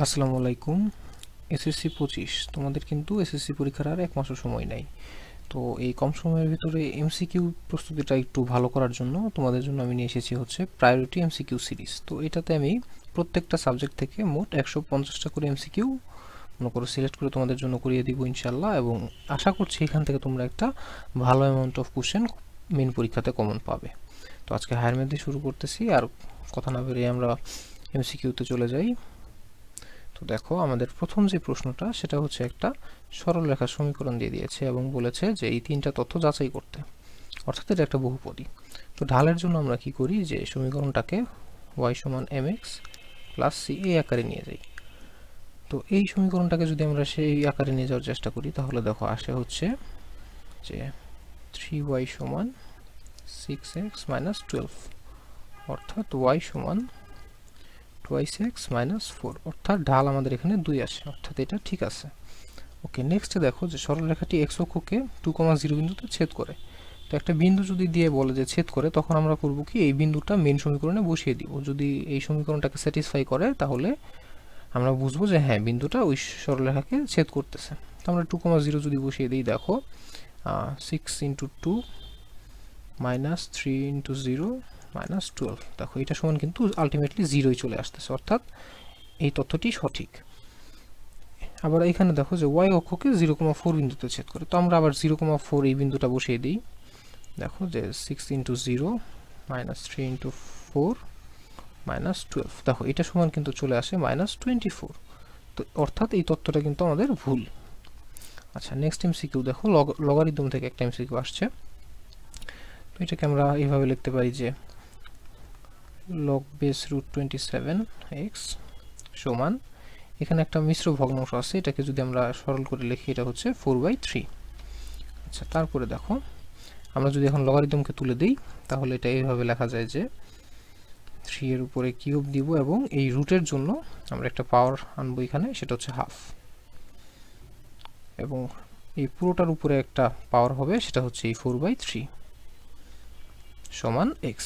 আসসালামু আলাইকুম। এসএসসি 25 তোমাদের কিন্তু এসএসসি পরীক্ষার আর এক মাসও সময় নাই। তো এই কম সময়ের ভিতরে এমসিকিউ প্রস্তুতিটা একটু ভালো করার জন্য তোমাদের জন্য আমি নিয়ে এসেছি হচ্ছে প্রায়োরিটি এমসিকিউ সিরিজ। তো এটাতে আমি প্রত্যেকটা সাবজেক্ট থেকে মোট 150টা করে এমসিকিউ মনে করো সিলেক্ট করে তোমাদের জন্য করিয়ে দিব ইনশাল্লাহ, এবং আশা করছি এখান থেকে তোমরা একটা ভালো অ্যামাউন্ট অফ কোশ্চেন মেন পরীক্ষাতে কমন পাবে। তো আজকে হায়ার ম্যাথ দিয়ে শুরু করতেছি, আর কথা না বেরিয়ে আমরা এমসিকিউতে চলে যাই। তো দেখো, আমাদের প্রথম যে প্রশ্নটা সেটা হচ্ছে একটা সরল রেখার সমীকরণ দিয়ে দিয়েছে এবং বলেছে যে এই তিনটা তথ্য যাচাই করতে, অর্থাৎ এটা একটা বহুপদী। তো ঢালের জন্য আমরা কি করি, যে সমীকরণটাকে y সমান mx প্লাস c এই আকারে নিয়ে যাই। তো এই সমীকরণটাকে যদি আমরা সেই আকারে নিয়ে যাওয়ার চেষ্টা করি, তাহলে দেখো আসে হচ্ছে যে 3y সমান 6x মাইনাস 12, অর্থাৎ y সমান টুয়াইস এক্স মাইনাস 4, অর্থাৎ ঢাল আমাদের এখানে 2 আসে, অর্থাৎ এটা ঠিক আছে। ওকে, নেক্সটে দেখো যে সরলরেখাটি এক্স অক্ষকে 2,0 বিন্দুতে ছেদ করে। তো একটা বিন্দু যদি দিয়ে বলে যে ছেদ করে, তখন আমরা করব কি, এই বিন্দুটা মেন সমীকরণে বসিয়ে দিব। যদি এই সমীকরণটাকে স্যাটিসফাই করে, তাহলে আমরা বুঝবো যে হ্যাঁ, বিন্দুটা ওই সরলরেখাকে ছেদ করতেছে। তো আমরা 2,0 যদি বসিয়ে দিই, দেখো 6 ইন্টু 2 মাইনাস 3 ইন্টু 0 মাইনাস 12, দেখো এটা সমান কিন্তু আলটিমেটলি 0ই চলে আসতেছে, অর্থাৎ এই তথ্যটি সঠিক। আবার এখানে দেখো যে y অক্ষকে 0,4 বিন্দুতে ছেদ করে। তো আমরা আবার 0,4 এই বিন্দুটা বসিয়ে দিই। দেখো যে 6 ইন্টু 0 মাইনাস 3 ইন্টু 4 মাইনাস 12, দেখো এটা সমান কিন্তু চলে আসে মাইনাস 24। তো অর্থাৎ এই তথ্যটা কিন্তু আমাদের ভুল। আচ্ছা, নেক্সট এমসিকিউ দেখো, লগারিদম থেকে একটা এমসিকিউ আসছে। তো এটাকে আমরা এইভাবে লিখতে পারি যে log বেস রুট 27x সমান, এখানে একটা মিশ্র ভগ্নাংশ আছে, এটাকে যদি আমরা সরল করে লিখি, এটা হচ্ছে 4/3। আচ্ছা, তারপরে দেখো আমরা যদি এখন লগারিদমকে তুলে দিই, তাহলে এটা এইভাবে লেখা যায় যে 3 এর উপরে কিউব দিব, এবং এই রুটের জন্য আমরা একটা পাওয়ার আনবো এখানে, সেটা হচ্ছে হাফ, এবং এই পুরোটার উপরে একটা পাওয়ার হবে, সেটা হচ্ছে এই 4/3 সমান x।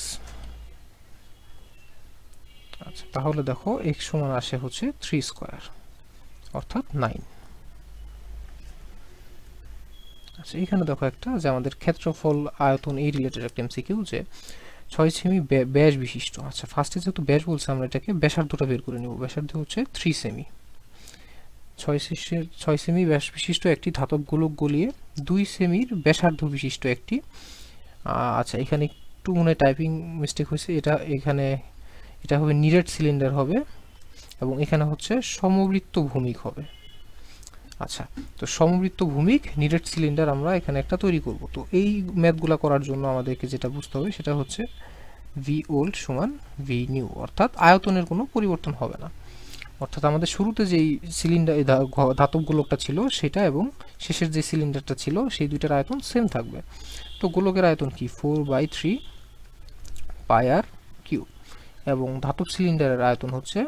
আচ্ছা, তাহলে দেখো x সমান আসে হচ্ছে 3 স্কয়ার, অর্থাৎ 9। আচ্ছা, এখানে দেখো একটা যে আমাদের ক্ষেত্রফল আয়তন এই রিলেটেড একটা এমসিকিউ, যে 6 সেমি ব্যাস বিশিষ্ট। আচ্ছা, ফার্স্টে যেহেতু ব্যাস বলছে, আমরা এটাকে ব্যাসার্ধটা বের করে নেব। ব্যাসার্ধ হচ্ছে 3 সেমি। 6 সেমি ব্যাস বিশিষ্ট একটি ধাতব গোলক গলিয়ে 2 সেমির ব্যাসার্ধ বিশিষ্ট একটি, আচ্ছা এখানে একটু মনে টাইপিং মিস্টেক হয়েছে, এটা হবে নিরেট সিলিন্ডার হবে, এবং এখানে হচ্ছে সমবৃত্ত ভূমিক হবে। আচ্ছা, তো সমবৃত্ত ভূমিক নিরেট সিলিন্ডার আমরা এখানে একটা তৈরি করব। তো এই ম্যাথগুলো করার জন্য আমাদেরকে যেটা বুঝতে হবে, সেটা হচ্ছে ভি ওল্ড সমান ভি নিউ, অর্থাৎ আয়তনের কোনো পরিবর্তন হবে না। অর্থাৎ আমাদের শুরুতে যেই সিলিন্ডার ধাতব গোলকটা ছিল সেটা, এবং শেষের যে সিলিন্ডারটা ছিল, সেই দুইটার আয়তন সেম থাকবে। তো গোলকের আয়তন কি, 4/3 পাই আর কিউব, এবং ধাতব সিলিন্ডারের আয়তন হচ্ছে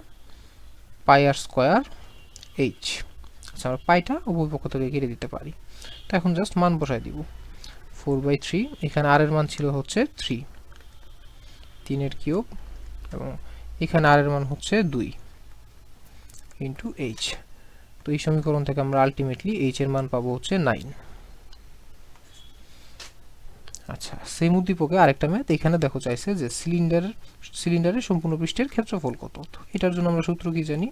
পাই আর স্কয়ার এইচ। আচ্ছা, আমরা পাইটা উভয় পক্ষ থেকে কেটে দিতে পারি। তো এখন জাস্ট মান বসাই দিব। 4/3, এখানে আর এর মান ছিল হচ্ছে 3 এর কিউব, এবং এখানে আর এর মান হচ্ছে 2 ইন্টু এইচ। তো এই সমীকরণ থেকে আমরা আলটিমেটলি এইচ এর মান পাবো হচ্ছে 9। আচ্ছা, সেম উদ্দীপকে আরেকটা ম্যাথ এখানে দেখো চাইছে যে সিলিন্ডারের সম্পূর্ণ পৃষ্ঠের ক্ষেত্রফল কত। তো এটার জন্য আমরা সূত্র কি জানি,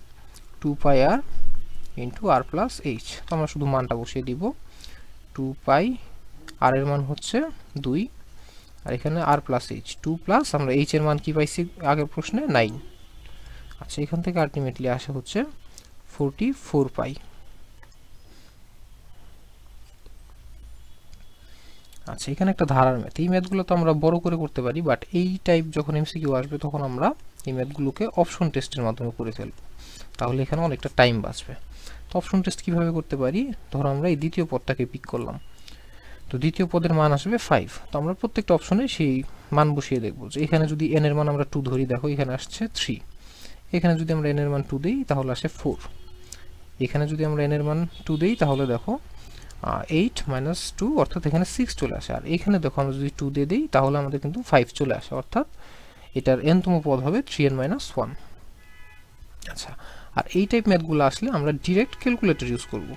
2 পাই আর ইন্টু আর প্লাস এইচ। তো আমরা শুধু মানটা বসিয়ে দিব। 2 পাই, আর এর মান হচ্ছে 2, আর এখানে আর প্লাস এইচ, 2 প্লাস আমরা এইচ এর মান কি পাইছি আগের প্রশ্নে, 9। আচ্ছা, এখান থেকে আলটিমেটলি আসে হচ্ছে 44 পাই। আচ্ছা, এখানে একটা ধারার ম্যাথ, এই ম্যাথগুলো তো আমরা বড় করে করতে পারি, বাট এই টাইপ যখন এমসিকিউ আসবে, তখন আমরা এই ম্যাথগুলোকে অপশন টেস্টের মাধ্যমে করে ফেলব, তাহলে এখানে অনেকটা টাইম বাঁচবে। তো অপশন টেস্ট কিভাবে করতে পারি, ধরো আমরা এই দ্বিতীয় পদটাকে পিক করলাম, তো দ্বিতীয় পদের মান আসবে 5। তো আমরা প্রত্যেকটা অপশনে সেই মান বসিয়ে দেখব, যে এখানে যদি n এর মান আমরা 2 ধরি, দেখো এখানে আসছে 3, এখানে যদি আমরা n এর মান 2 দিই, তাহলে আসে 4, এখানে যদি আমরা n এর মান 2 দিই, তাহলে দেখো 8 মাইনাস 2, অর্থাৎ এখানে 6 চলে আসে। আর এখানে দেখো আমরা যদি 2 দিয়ে দিই, তাহলে আমাদের কিন্তু 5 চলে আসে, অর্থাৎ এটার n তম পদ হবে 3n মাইনাস 1। আচ্ছা, আর এই টাইপ ম্যাথগুলো আসলে আমরা ডিরেক্ট ক্যালকুলেটর ইউজ করব।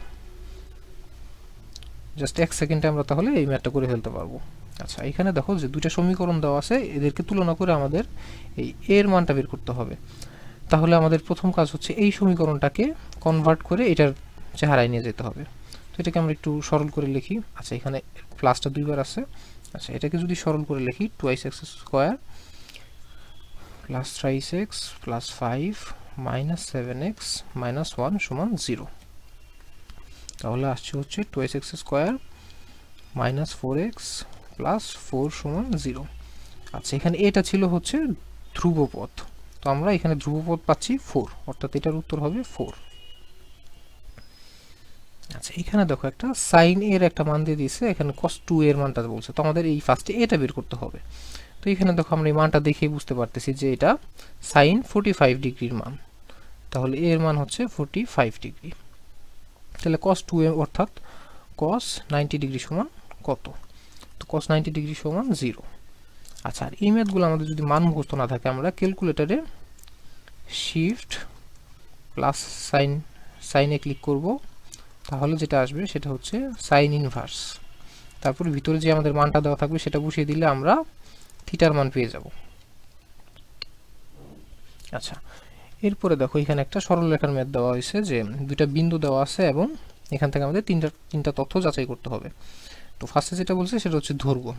জাস্ট 1 সেকেন্ডে আমরা তাহলে এই ম্যাথটা করে ফেলতে পারবো। আচ্ছা, এখানে দেখো যে দুইটা সমীকরণ দেওয়া আছে, এদেরকে তুলনা করে আমাদের এই এর মানটা বের করতে হবে। তাহলে আমাদের প্রথম কাজ হচ্ছে এই সমীকরণটাকে কনভার্ট করে এটার চেহারায় নিয়ে যেতে হবে। তো এটাকে আমরা একটু সরল করে লিখি। আচ্ছা, এখানে প্লাসটা দুইবার আছে। আচ্ছা, এটাকে যদি সরল করে লিখি 2x square plus 3x plus 5 minus 7x minus 1 সমান 0। তাহলে আসছে হচ্ছে 2x square minus 4x plus 4 সমান 0। আচ্ছা, এখানে এটা ছিল হচ্ছে ধ্রুবপদ, তো আমরা এখানে ধ্রুবপদ পাচ্ছি 4, অর্থাৎ এটার উত্তর হবে 4। আচ্ছা, এখানে দেখো একটা সাইন এর একটা মান দিয়ে দিয়েছে, এখানে cos 2 এর মানটা বলছে, তো আমাদের এই ফার্স্টে এটা বের করতে হবে। তো এখানে দেখো আমরা এই মানটা দেখেই বুঝতে পারতেছি যে এটা সাইন 45 ডিগ্রির মান, তাহলে এর মান হচ্ছে 45 ডিগ্রি। তাহলে cos 2 এর অর্থাৎ cos 90 ডিগ্রি সমান কত? তো cos 90 ডিগ্রি সমান 0। আচ্ছা, আর এই ম্যাথগুলো আমাদের যদি মান মুখস্থ না থাকে, আমরা ক্যালকুলেটরে শিফট প্লাস সাইনে ক্লিক করব, তাহলে যেটা আসবে সেটা হচ্ছে সাইন ইনভার্স। তারপর ভিতরে যে আমাদের মানটা দেওয়া থাকবে সেটা বসিয়ে দিলে আমরা থিটার মান পেয়ে যাব। আচ্ছা, এরপরে দেখো এখানে একটা সরলরেখার ম্যাথ দেওয়া হয়েছে, যে দুইটা বিন্দু দেওয়া আছে এবং এখান থেকে আমাদের তিনটা তথ্য যাচাই করতে হবে। তো ফার্স্টে যেটা বলছে সেটা হচ্ছে দৈর্ঘ্য।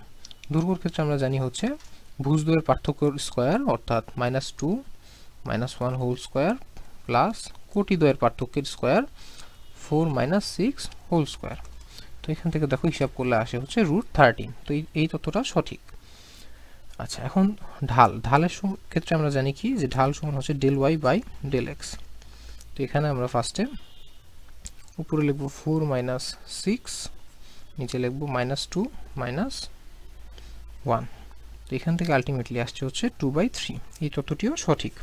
দৈর্ঘ্যের ক্ষেত্রে আমরা জানি হচ্ছে ভুজদ্বয়ের পার্থক্যের স্কোয়ার, অর্থাৎ -2 -1 হোল স্কোয়ার প্লাস কোটিদ্বয়ের পার্থক্যের স্কোয়ার 4 6 হোল স্কোয়ার। তো এখান থেকে দেখো হিসাব করলে আসে হচ্ছে √13। তো এই তথ্যটা সঠিক। আচ্ছা, এখন ঢালের ক্ষেত্রে আমরা জানি কি, যে ঢাল সমান হচ্ছে del y/del x। তো এখানে আমরা ফার্স্টে উপরে লিখব 4 6, নিচে লিখব -2 -1। তো এখান থেকে আলটিমেটলি আসছে হচ্ছে 2/3। এই তথ্যটিও সঠিক।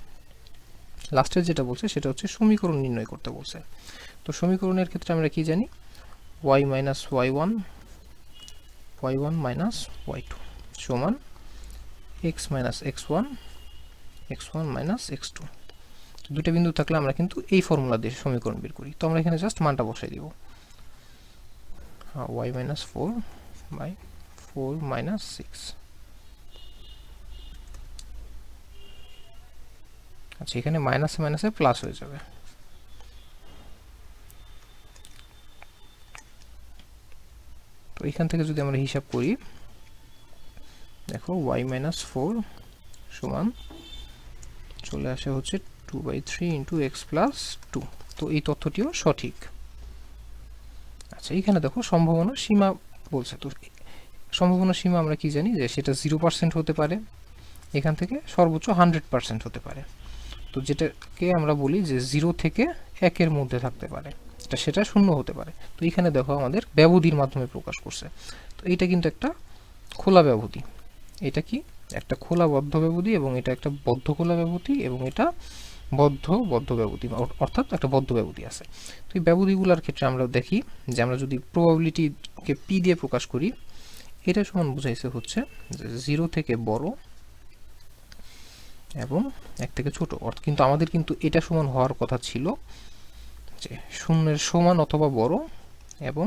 লাস্টে যেটা বলছে সেটা হচ্ছে সমীকরণ নির্ণয় করতে বলছে। তো সমীকরণের ক্ষেত্রে আমরা কি জানি, y y1 y2 সমান x x1 x1 x2। তো দুটো বিন্দু থাকলে আমরা কিন্তু এই ফর্মুলা দিয়ে সমীকরণ বের করি। তো আমরা এখানে জাস্ট মানটা বসাই দিব, y -4/4 6। আচ্ছা, এখানে মাইনাসে মাইনাসে প্লাস হয়ে যাবে। তো এখান থেকে যদি আমরা হিসাব করি, দেখো y -4 সমান চলে আসে হচ্ছে 2/3 × x + 2। তো এই তথ্যটিও সঠিক। আচ্ছা, এখানে দেখো সম্ভাবনা সীমা বলছে। তো সম্ভাবনা সীমা আমরা কি জানি, যে সেটা 0% হতে পারে, এখান থেকে সর্বোচ্চ 100% হতে পারে। তো যেটাকে আমরা বলি যে 0 থেকে 1 এর মধ্যে থাকতে পারে, সেটা 0 হতে পারে। তো এখানে দেখো আমাদের ব্যবধির মাধ্যমে প্রকাশ করছে। তো এইটা কিন্তু একটা খোলা ব্যবধি, এটা কি একটা খোলা বদ্ধ ব্যবধি, এবং এটা একটা বদ্ধ খোলা ব্যবধি, এবং এটা বদ্ধ ব্যবধি, অর্থাৎ একটা বদ্ধ ব্যবধি আছে। তো এই ব্যবধিগুলোর ক্ষেত্রে আমরা দেখি যে আমরা যদি প্রবাবিলিটিকে পি দিয়ে প্রকাশ করি, এটা সমান বুঝাইছে হচ্ছে যে 0 থেকে বড় এবং 1 থেকে ছোট। কিন্তু আমাদের কিন্তু এটা সমান হওয়ার কথা ছিল যে 0-এর সমান অথবা বড় এবং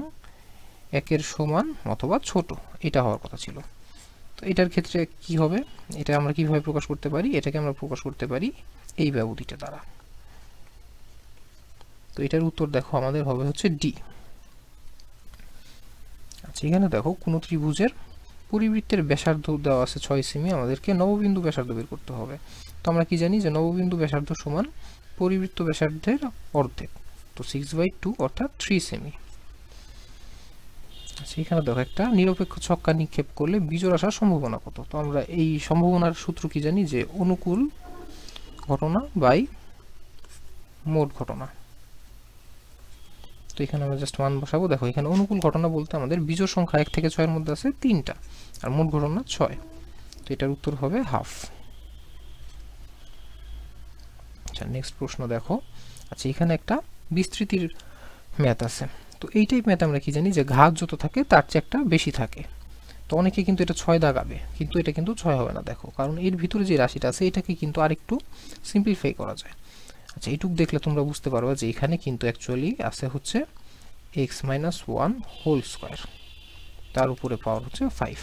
1-এর সমান অথবা ছোট, এটা হওয়ার কথা ছিল। তো এটার ক্ষেত্রে কি হবে, এটা আমরা কিভাবে প্রকাশ করতে পারি, এটাকে আমরা প্রকাশ করতে পারি এই ব্যবধিটা দ্বারা। তো এটার উত্তর দেখো আমাদের হবে হচ্ছে ডি। আচ্ছা, এখানে দেখো কোন ত্রিভুজের পরিবৃত্তের ব্যাসার্ধ দেওয়া আছে 6 সেমি, আমাদেরকে নববিন্দু ব্যাসার্ধ বের করতে হবে। তো আমরা কি জানি যে নববিন্দু ব্যাসার্ধ সমান পরিবৃত্ত ব্যাসার্ধের অর্ধেক, তো 6/2 অর্থাৎ 3 সেমি। আচ্ছা, এখানে দেখো একটা নিরপেক্ষ ছক্কা নিক্ষেপ করলে বিজোড় আসার সম্ভাবনা কত। তো আমরা এই সম্ভাবনার সূত্র কি জানি, যে অনুকূল ঘটনা বাই মোট ঘটনা। তো এখানে আমরা জাস্ট মান বসাবো। দেখো এখানে অনুকূল ঘটনা বলতে আমাদের বিজোড় সংখ্যা 1 থেকে 6 এর মধ্যে আছে 3টা, আর মোট ঘটনা 6। তো এটার উত্তর হবে হাফ। আচ্ছা, নেক্সট প্রশ্ন দেখো। আচ্ছা, এখানে একটা বিস্তৃতির ম্যাথ আছে। তো এই টাইপ ম্যাথ আমরা কি জানি, যে ঘাত যত থাকে তার চেয়ে একটা বেশি থাকে। তো অনেকে কিন্তু এটা 6 দাগাবে, কিন্তু এটা কিন্তু 6 হবে না। দেখো, কারণ এর ভিতরে যে রাশিটা আছে এটাকে কিন্তু আরেকটু সিম্পলিফাই করা যায়। আচ্ছা, এইটুক দেখলে তোমরা বুঝতে পারবে যে এখানে কিন্তু অ্যাকচুয়ালি আছে হচ্ছে x minus one whole square, তার উপরে পাওয়ার হচ্ছে 5।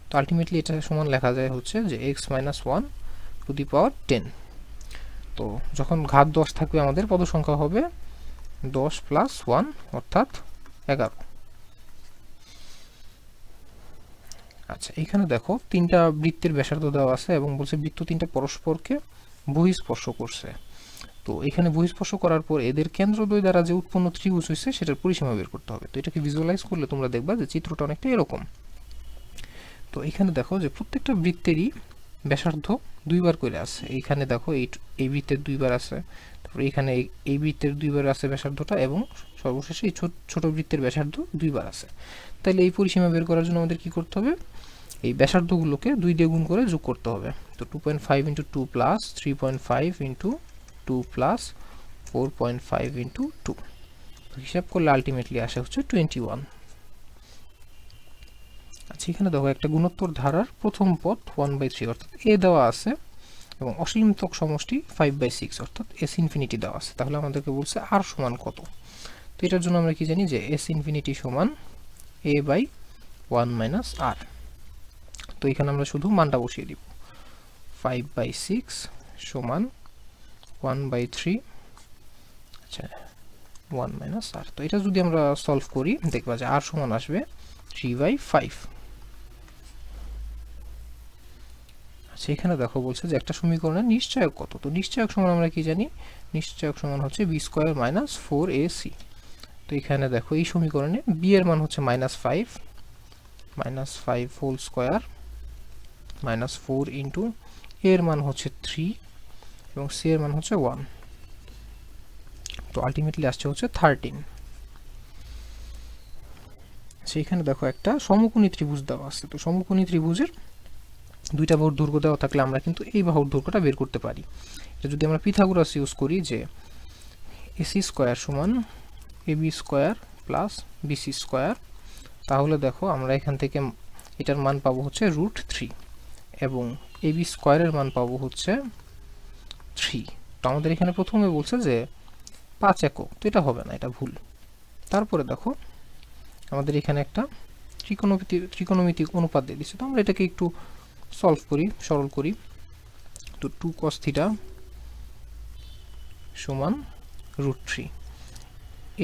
তো আলটিমেটলি এটা সমান লেখা যায় হচ্ছে যে X minus one to the power 10। তো যখন ঘাত 10 থাকবে আমাদের পদ সংখ্যা হবে 10 প্লাস 1 অর্থাৎ 11। আচ্ছা, এখানে দেখো তিনটা বৃত্তের ব্যাসার্ধ দেওয়া আছে এবং বলছে বৃত্ত তিনটা পরস্পরকে বহিঃস্পর্শ করছে। তো এখানে বহিঃস্পর্শ করার পর এদের কেন্দ্রদ্বয় দ্বারা যে উৎপন্ন ত্রিভুজ হয়েছে সেটার পরিসীমা বের করতে হবে। তো এটাকে ভিজুয়ালাইজ করলে তোমরা দেখবা যে চিত্রটা অনেকটা এরকম। তো এখানে দেখো যে প্রত্যেকটা বৃত্তেরই ব্যাসার্ধ দুইবার করে আছে। এইখানে দেখো এই বৃত্তের দুইবার আছে, তারপর এখানে এই বৃত্তের দুইবার আছে ব্যাসার্ধটা, এবং সর্বশেষে এই ছোট বৃত্তের ব্যাসার্ধ দুইবার আছে। তাহলে এই পরিসীমা বের করার জন্য আমাদের কি করতে হবে, এই ব্যাসার্ধগুলোকে 2 দিয়ে গুণ করে যোগ করতে হবে। তো 2.5 into 2 plus 3.5 into 2 plus 4.5 into 2, হিসাব করলে আলটিমেটলি আসে হচ্ছে 21। আচ্ছা, এখানে দেখো একটা গুণোত্তর ধারার প্রথম পদ 1/3 অর্থাৎ এ দেওয়া আছে, এবং অসীমতক সমষ্টি 5/6 অর্থাৎ এস ইনফিনিটি দেওয়া আছে। তাহলে আমাদেরকে বলছে আর সমান কত। তো এটার জন্য আমরা কি জানি যে এস ইনফিনিটি সমান এ বাই 1 মাইনাস আর। তো এখানে আমরা শুধু মানটা বসিয়ে দিব, 5/6 সমান 1/3, আচ্ছা 1 মাইনাস আর। তো এটা যদি আমরা সলভ করি দেখবা যে আর সমান আসবে 3/5। আচ্ছা, এখানে দেখো বলছে যে একটা সমীকরণের নিশ্চয়ক কত। তো নিশ্চয়ক সমান আমরা কি জানি, নিশ্চয়ক সমান হচ্ছে বি স্কোয়ার মাইনাস 4ac। তো এখানে দেখো এই সমীকরণে বি এর মান হচ্ছে -5 হোল স্কোয়ার মাইনাস 4 ইন্টু এর মান হচ্ছে 3 এবং সি এর মান হচ্ছে 1। তো আলটিমেটলি আসছে হচ্ছে 13। সেইখানে দেখো একটা সমকোণী ত্রিভুজ দেওয়া আছে। তো সমকোণী ত্রিভুজের দুইটা বাহুর দৈর্ঘ্য দেওয়া থাকলে আমরা কিন্তু এই বাহুর দৈর্ঘ্যটা বের করতে পারি। এটা যদি আমরা পিথাগোরাস ইউজ করি যে এসি স্কোয়ার সমান AB square plus BC square, তাহলে দেখো আমরা এখান থেকে এটার মান পাবো হচ্ছে √3 এবং এবি স্কোয়ারের মান পাবো হচ্ছে 3। তো আমাদের এখানে প্রথমে বলছে যে 5 একক, তো এটা হবে না, এটা ভুল। তারপরে দেখো আমাদের এখানে একটা ত্রিকোণমিতিক অনুপাত দিয়ে দিচ্ছে। তো আমরা এটাকে একটু সলভ করি, সরল করি। তো 2 cos থিটা সমান √3,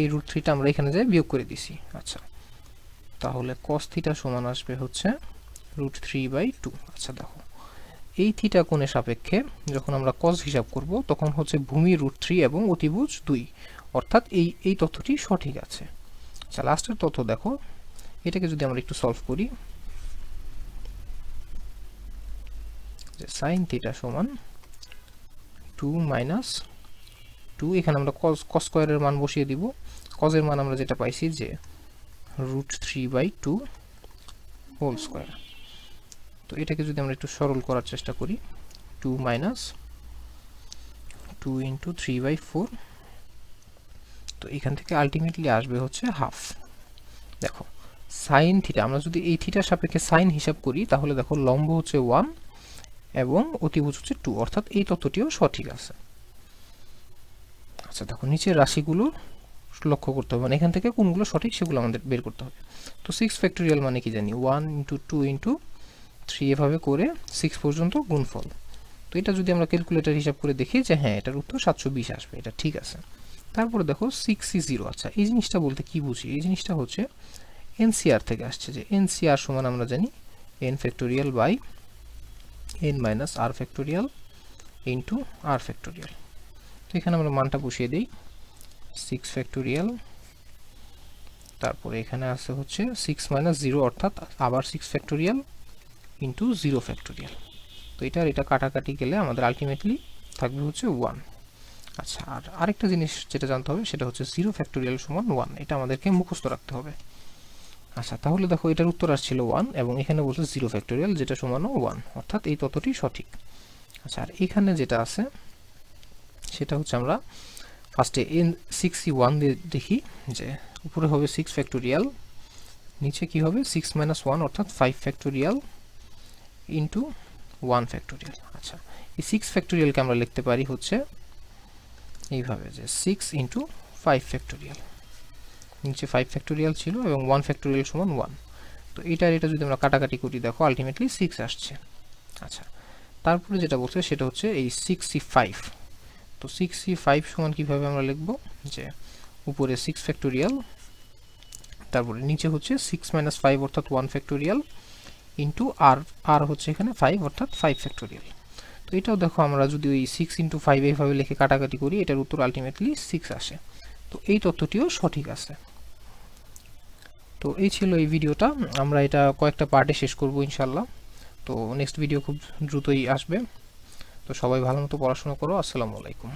এই √3টা আমরা এখানে যাই বিয়োগ করে দিছি। আচ্ছা, তাহলে cos থিটা সমান আসবে হচ্ছে √3/2। আচ্ছা দেখো এই থিটা কোণের সাপেক্ষে যখন আমরা cos হিসাব করব তখন হচ্ছে ভূমি √3 এবং অতিভুজ 2, অর্থাৎ এই তথ্যটি সঠিক আছে। আচ্ছা, লাস্টের তথ্য দেখো, এটাকে যদি আমরা একটু সলভ করি যে sin থিটা সমান 2 মাইনাস 2, এখানে আমরা cos স্কয়ারের মান বসিয়ে দিব। cos এর মান আমরা যেটা পাইছি যে √3/2 হোল স্কয়ার। তো এটাকে যদি আমরা একটু সরল করার চেষ্টা করি, 2 মাইনাস 2 ইন্টু 3/4, তো এখান থেকে আলটিমেটলি আসবে হচ্ছে হাফ। দেখো সাইন থিটা, আমরা যদি এই থিটার সাপেক্ষে সাইন হিসাব করি তাহলে দেখো লম্ব হচ্ছে 1 এবং অতিভুজ হচ্ছে 2, অর্থাৎ এই তথ্যটিও সঠিক আছে। আচ্ছা দেখো নিচের রাশিগুলো লক্ষ্য করতে হবে, মানে এখান থেকে কোনগুলো সঠিক সেগুলো আমাদের বের করতে হবে। তো 6 ফ্যাক্টোরিয়াল মানে কি জানি 1 ইন্টু 2 ইন্টু 3 এভাবে করে 6 পর্যন্ত গুণফল। তো এটা যদি আমরা ক্যালকুলেটর হিসাব করে দেখি যে হ্যাঁ এটার উত্তর 720 আসবে, এটা ঠিক আছে। তারপরে দেখো 6c0। আচ্ছা, এই জিনিসটা বলতে কি বুঝি, এই জিনিসটা হচ্ছে এনসিআর থেকে আসছে, যে এনসিআর সমান আমরা জানি n factorial by n minus r factorial into r factorial. তো এখানে আমরা মানটা বসিয়ে দিই 6 ফ্যাক্টোরিয়াল, তারপরে এখানে আছে হচ্ছে 6 মাইনাস 0 অর্থাৎ আবার 6 ফ্যাক্টোরিয়াল ইন্টু 0 ফ্যাক্টোরিয়াল। তো এটা কাটাকাটি গেলে আমাদের আলটিমেটলি থাকবে হচ্ছে 1। আচ্ছা, আর আরেকটা জিনিস যেটা জানতে হবে সেটা হচ্ছে 0 ফ্যাক্টোরিয়াল সমান 1, এটা আমাদেরকে মুখস্থ রাখতে হবে। আচ্ছা, তাহলে দেখো এটার উত্তর আসছিল 1 এবং এখানে বলছে 0 ফ্যাক্টোরিয়াল যেটা সমানও 1, অর্থাৎ এই তথ্যটি সঠিক। আচ্ছা, আর এখানে যেটা আছে সেটা হচ্ছে আমরা ফার্স্টে n6c1 দিয়ে দেখি যে উপরে হবে 6 ফ্যাক্টোরিয়াল, নিচে কি হবে 6 মাইনাস 1 অর্থাৎ 5 ফ্যাক্টোরিয়াল ইন্টু 1 ফ্যাক্টোরিয়াল। আচ্ছা, এই 6 ফ্যাক্টোরিয়ালকে আমরা লিখতে পারি হচ্ছে এইভাবে যে 6 ইন্টু 5 ফ্যাক্টোরিয়াল, নিচে 5 ফ্যাক্টোরিয়াল ছিল এবং 1 ফ্যাক্টোরিয়াল সমান 1। তো এটা যদি আমরা কাটাকাটি করি দেখো আলটিমেটলি 6 আসছে। আচ্ছা, তারপরে যেটা বলছে সেটা হচ্ছে এই 6c5। তো 6c5 সমান কীভাবে আমরা লিখব, যে উপরে 6 ফ্যাক্টোরিয়াল, তারপরে নিচে হচ্ছে 6 মাইনাস 5 অর্থাৎ 1 ফ্যাক্টোরিয়াল ইন্টু আর হচ্ছে এখানে 5 অর্থাৎ 5 ফ্যাক্টোরিয়াল। তো এটাও দেখো আমরা যদি ওই 6 ইন্টু 5 এইভাবে লিখে কাটাকাটি করি এটার উত্তর আলটিমেটলি 6 আসে। তো এই তথ্যটিও সঠিক আছে। তো এই ছিল এই ভিডিওটা, আমরা এটা কয়েকটা পার্টে শেষ করব ইনশাল্লাহ। তো নেক্সট ভিডিও খুব দ্রুতই আসবে। তো সবাই ভালো মতো পড়াশোনা করো। আসসালামু আলাইকুম।